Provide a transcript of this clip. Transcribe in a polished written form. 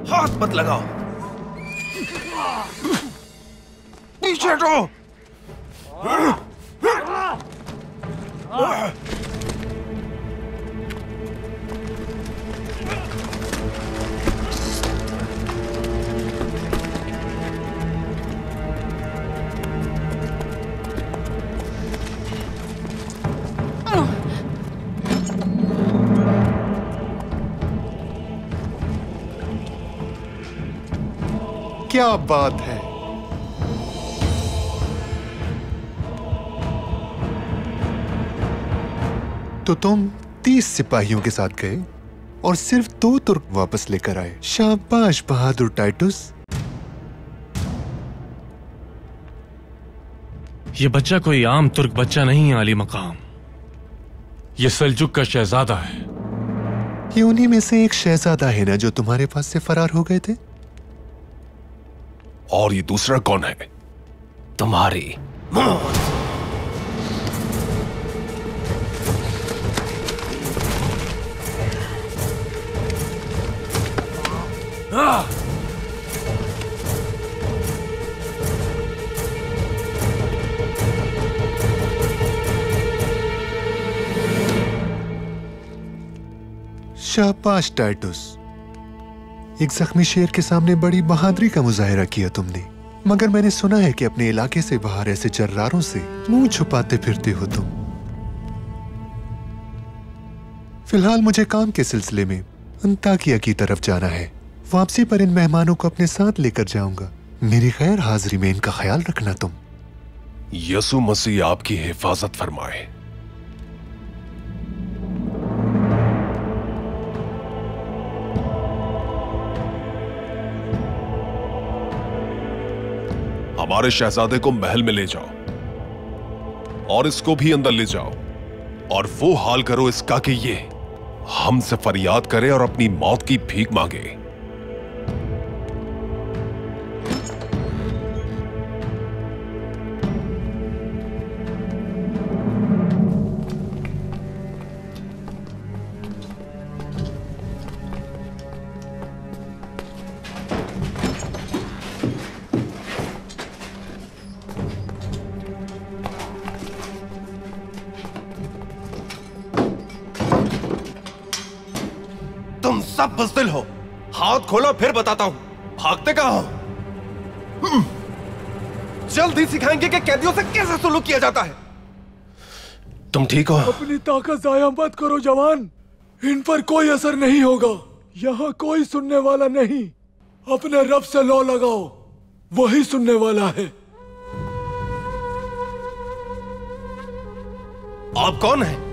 हाथ मत लगाओ, पीछे हटो। क्या बात है। तो तुम 30 सिपाहियों के साथ गए और सिर्फ 2 तुर्क वापस लेकर आए। शाबाश बहादुर टाइटुस। ये बच्चा कोई आम तुर्क बच्चा नहीं है आली मकाम। ये सल्जुक का शहजादा है। ये उन्हीं में से एक शहजादा है ना जो तुम्हारे पास से फरार हो गए थे? और ये दूसरा कौन है? तुम्हारी मौत। शाबाश टाइटुस। एक जख्मी शेर के सामने बड़ी बहादुरी का मुजाहिरा किया तुमने। मगर मैंने सुना है कि अपने इलाके से बाहर ऐसे जर्रारों से मुंह छुपाते फिरते हो तुम। फिलहाल मुझे काम के सिलसिले में अंताकिया की तरफ जाना है। वापसी पर इन मेहमानों को अपने साथ लेकर जाऊंगा। मेरी गैर हाजिरी में इनका ख्याल रखना तुम। यसु मसीह आपकी हिफाजत फरमाए। हमारे शहजादे को महल में ले जाओ और इसको भी अंदर ले जाओ और वो हाल करो इसका कि ये हमसे फरियाद करे और अपनी मौत की भीख मांगे। तुम सब बुज़दिल हो। हाथ खोलो फिर बताता हूं। भागते कहां हो? जल्दी सिखाएंगे कि कैदियों से कैसे सुलूक किया जाता है। तुम ठीक हो? अपनी ताकत जाया मत करो जवान। इन पर कोई असर नहीं होगा। यहाँ कोई सुनने वाला नहीं। अपने रब से लौ लगाओ, वही सुनने वाला है। आप कौन हैं?